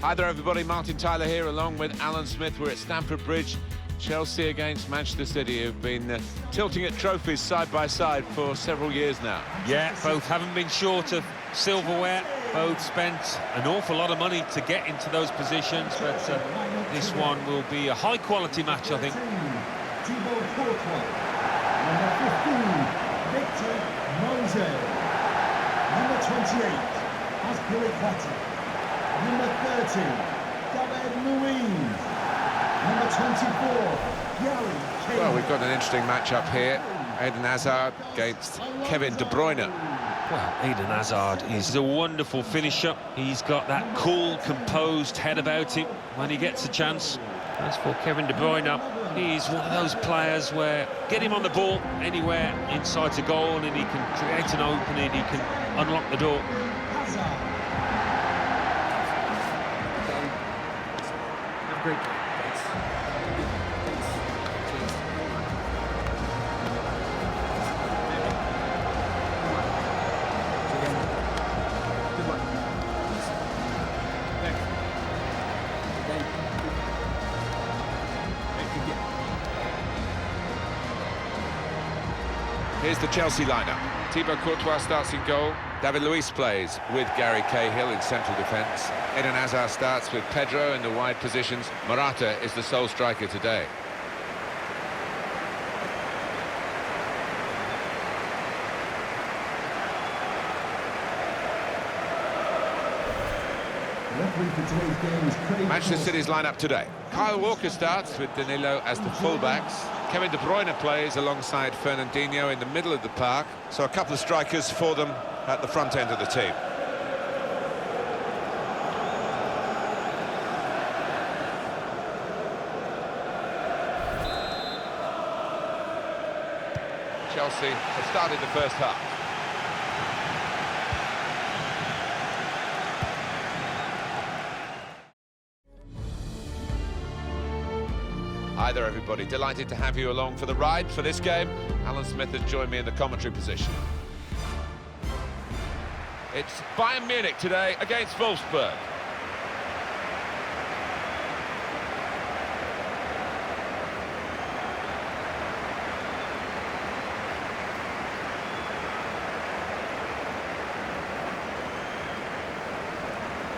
Hi there everybody, Martin Tyler here along with Alan Smith. We're at Stamford Bridge. Chelsea against Manchester City, who've been tilting at trophies side by side for several years now. Yeah, both haven't been short of silverware. Both spent an awful lot of money to get into those positions, but this one will be a high-quality match, I think. Number 15, Victor Mose. Number 28, Aspilicueta. Number 30, David Luiz. Number 24, Gary Cahill. Well, we've got an interesting match-up here. Eden Hazard against Kevin De Bruyne. Well, Eden Hazard is a wonderful finisher. He's got that cool, composed head about him when he gets a chance. As for Kevin De Bruyne, he's one of those players where get him on the ball anywhere inside the goal and he can create an opening, he can unlock the door. Have a great game. Here's the Chelsea lineup. Thibaut Courtois starts in goal. David Luiz plays with Gary Cahill in central defence. Eden Hazard starts with Pedro in the wide positions. Morata is the sole striker today. Manchester City's lineup today. Kyle Walker starts with Danilo as the fullbacks. Kevin De Bruyne plays alongside Fernandinho in the middle of the park. So a couple of strikers for them at the front end of the team. Chelsea have started the first half. Hi there everybody, delighted to have you along for the ride for this game. Alan Smith has joined me in the commentary position. It's Bayern Munich today against Wolfsburg.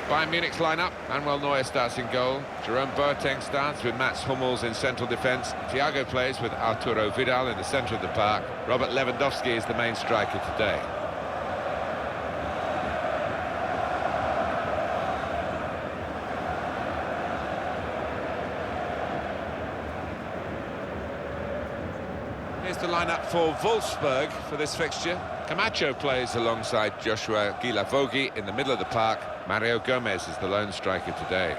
Bayern Munich's lineup. Manuel Neuer starts in goal. Jerome Boateng starts with Mats Hummels in central defence. Thiago plays with Arturo Vidal in the centre of the park. Robert Lewandowski is the main striker today. Here's the lineup for Wolfsburg for this fixture. Camacho plays alongside Joshua Guilavogui in the middle of the park. Mario Gomez is the lone striker today.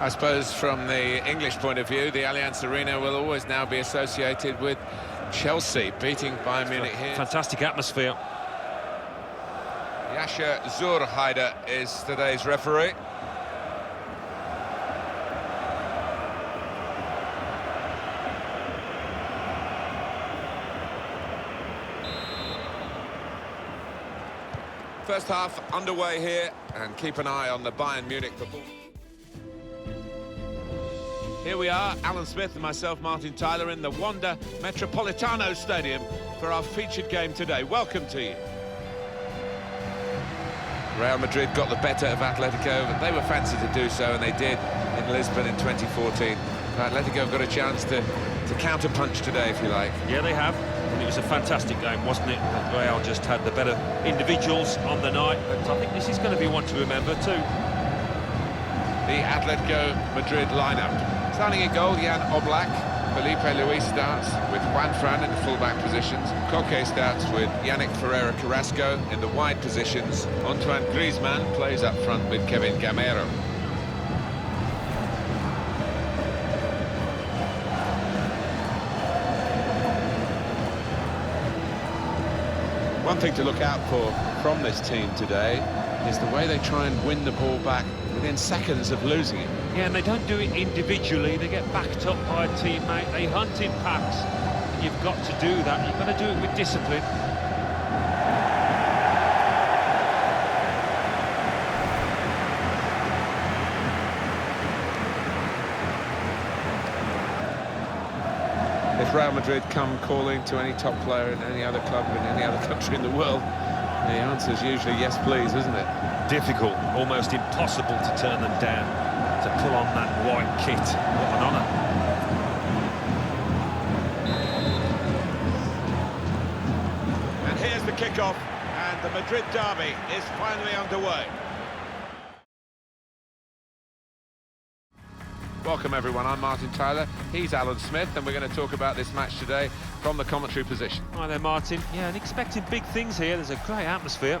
I suppose from the English point of view, the Allianz Arena will always now be associated with Chelsea beating Bayern Munich here. Fantastic atmosphere. Yasha Zurhaider is today's referee. First half underway here, and keep an eye on the Bayern Munich football. Here we are, Alan Smith and myself, Martin Tyler, in the Wanda Metropolitano Stadium for our featured game today. Welcome to you. Real Madrid got the better of Atletico, but they were fancied to do so, and they did in Lisbon in 2014. Atletico got a chance to counter-punch today, if you like. Yeah, they have. And it was a fantastic game, wasn't it? Real just had the better individuals on the night, but I think this is going to be one to remember too. The Atletico Madrid lineup. Starting in goal, Jan Oblak. Felipe Luis starts with Juan Fran in the full-back positions. Koke starts with Yannick Ferreira Carrasco in the wide positions. Antoine Griezmann plays up front with Kevin Gamero. One thing to look out for from this team today is the way they try and win the ball back within seconds of losing it. Yeah, and they don't do it individually. They get backed up by a teammate. They hunt in packs. And you've got to do that. You've got to do it with discipline. If Real Madrid come calling to any top player in any other club in any other country in the world, the answer is usually yes, please, isn't it? Difficult, almost impossible to turn them down, to pull on that white kit. What an honour. And here's the kickoff, and the Madrid derby is finally underway. Welcome everyone, I'm Martin Tyler, he's Alan Smith, and we're going to talk about this match today from the commentary position. Hi there, Martin. Yeah, and expecting big things here. There's a great atmosphere.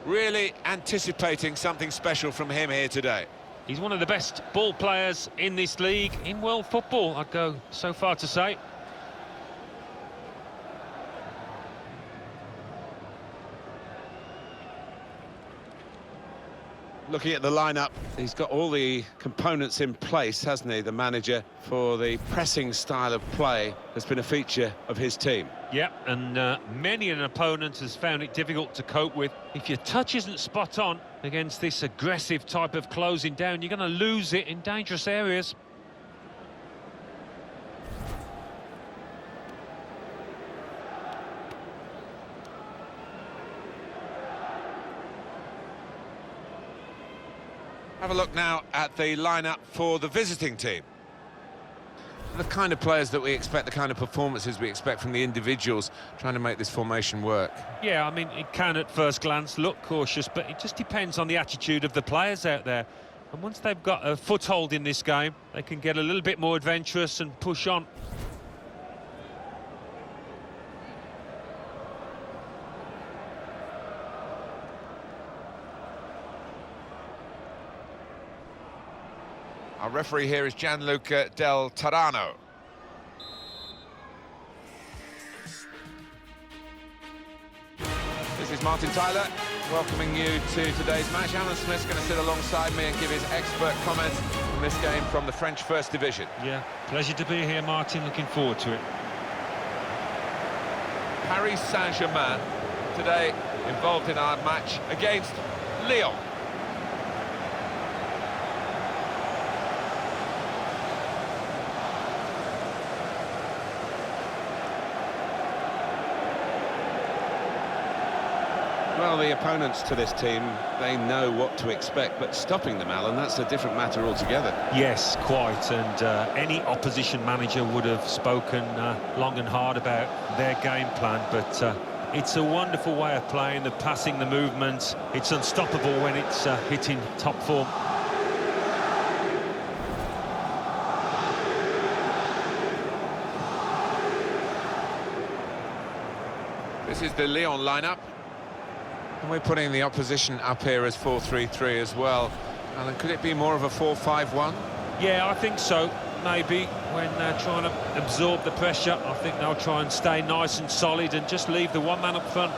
Really anticipating something special from him here today. He's one of the best ball players in this league, in world football, I'd go so far to say. Looking at the lineup, he's got all the components in place, hasn't he, the manager, for the pressing style of play that's been a feature of his team. Yep, and many an opponent has found it difficult to cope with. If your touch isn't spot on against this aggressive type of closing down, you're going to lose it in dangerous areas. Have a look now at the lineup for the visiting team. The kind of players that we expect, the kind of performances we expect from the individuals trying to make this formation work. Yeah, I mean, it can at first glance look cautious, but it just depends on the attitude of the players out there. And once they've got a foothold in this game, they can get a little bit more adventurous and push on. Our referee here is Gianluca Del Tarano. This is Martin Tyler, welcoming you to today's match. Alan Smith's going to sit alongside me and give his expert comments on this game from the French First Division. Yeah, pleasure to be here, Martin. Looking forward to it. Paris Saint-Germain today involved in our match against Lyon. Well, the opponents to this team, they know what to expect, but stopping them, Alan, that's a different matter altogether. Yes, quite, and any opposition manager would have spoken long and hard about their game plan, but it's a wonderful way of playing, the passing, the movement. It's unstoppable when it's hitting top form. This is the Lyon lineup. And we're putting the opposition up here as 4-3-3 as well. Alan, could it be more of a 4-5-1? Yeah, I think so. Maybe when they're trying to absorb the pressure, I think they'll try and stay nice and solid and just leave the one man up front.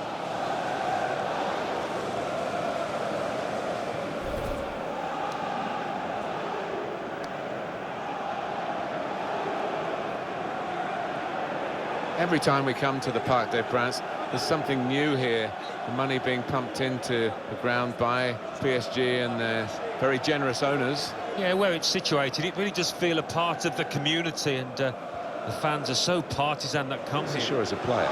Every time we come to the Parc des Princes, there's something new here. The money being pumped into the ground by PSG and their very generous owners. Yeah, where it's situated, it really does feel a part of the community, and the fans are so partisan that come here. Sure, as a player.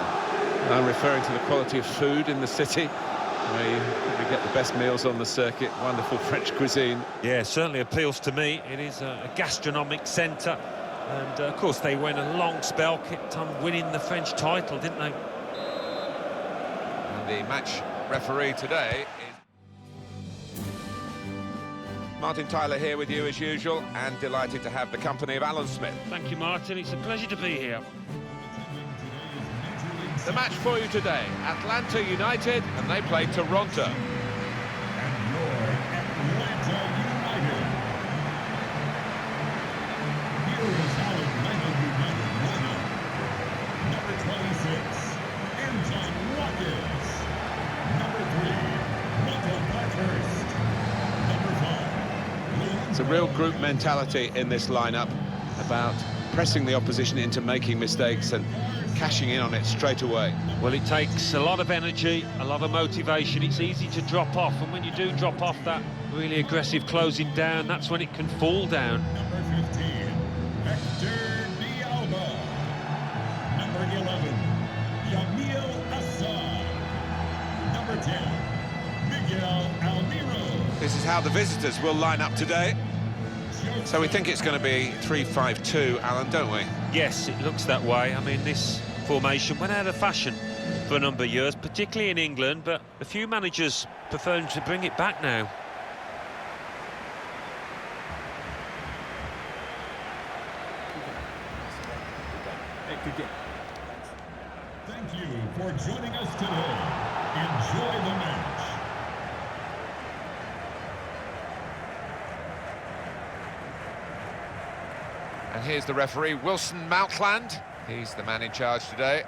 I'm referring to the quality of food in the city, where you probably get the best meals on the circuit, wonderful French cuisine. Yeah, certainly appeals to me. It is a gastronomic centre. And, of course, they went a long spell, kept on winning the French title, didn't they? And the match referee today is... Martin Tyler here with you as usual, and delighted to have the company of Alan Smith. Thank you, Martin. It's a pleasure to be here. The match for you today, Atlanta United, and they play Toronto. And your Atlanta United. Here is our Atlanta United lineup. Number 26, Anton Rockets. Number 3, Michael Parkhurst. Number 5, It's a real group mentality in this lineup about pressing the opposition into making mistakes and cashing in on it straight away. Well, it takes a lot of energy, a lot of motivation. It's easy to drop off, and when you do drop off that really aggressive closing down, that's when it can fall down. Number 15, Hector Dialba. Number 11, Yamil Assad. Number 10, Miguel Almiro. This is how the visitors will line up today. So we think it's going to be 3-5-2, Alan, don't we? Yes, it looks that way. I mean, this formation went out of fashion for a number of years, particularly in England, but a few managers prefer to bring it back now. Good game. Thank you for joining us today. Enjoy the match. And here's the referee, Wilson Mountland. He's the man in charge today.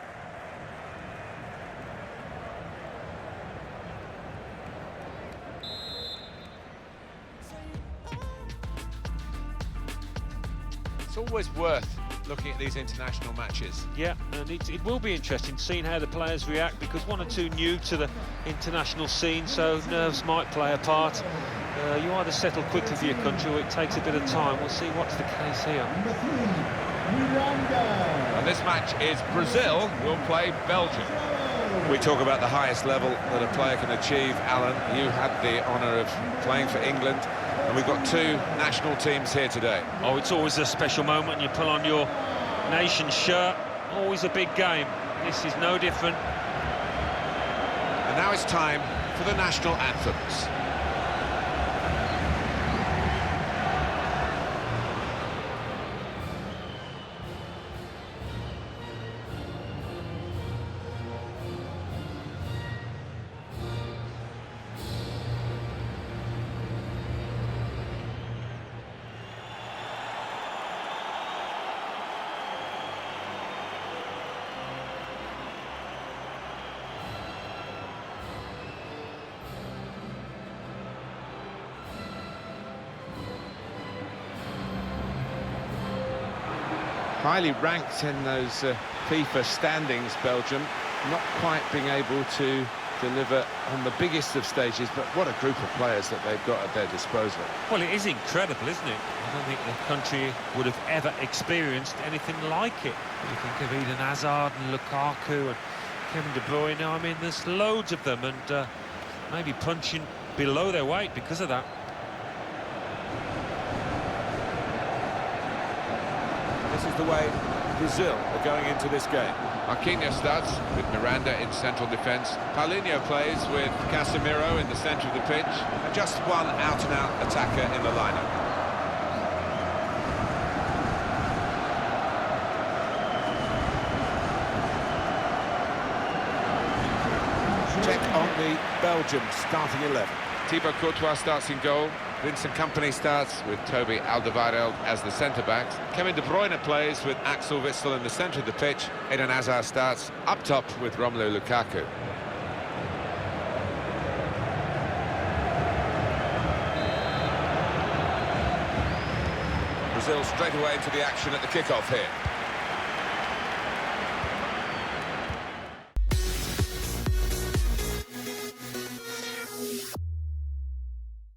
It's always worth looking at these international matches. Yeah, and it will be interesting seeing how the players react, because one or two new to the international scene, so nerves might play a part. You either settle quickly for your country or it takes a bit of time. We'll see what's the case here. Number 3, Miranda. And this match is Brazil will play Belgium. We talk about the highest level that a player can achieve, Alan. You had the honour of playing for England, and we've got two national teams here today. Oh, it's always a special moment. You pull on your nation's shirt, always a big game. This is no different. And now it's time for the national anthems. Highly ranked in those FIFA standings, Belgium, not quite being able to deliver on the biggest of stages, but what a group of players that they've got at their disposal. Well, it is incredible, isn't it? I don't think the country would have ever experienced anything like it. You think of Eden Hazard and Lukaku and Kevin De Bruyne. I mean, there's loads of them, and maybe punching below their weight because of that. This is the way Brazil are going into this game. Marquinhos starts with Miranda in central defence. Paulinho plays with Casemiro in the centre of the pitch. And just one out-and-out attacker in the lineup. Check on the Belgium starting 11. Thibaut Courtois starts in goal. Vincent Kompany starts with Toby Alderweireld as the centre-backs. Kevin De Bruyne plays with Axel Witsel in the centre of the pitch. Eden Hazard starts up top with Romelu Lukaku. Brazil straight away into the action at the kick-off here.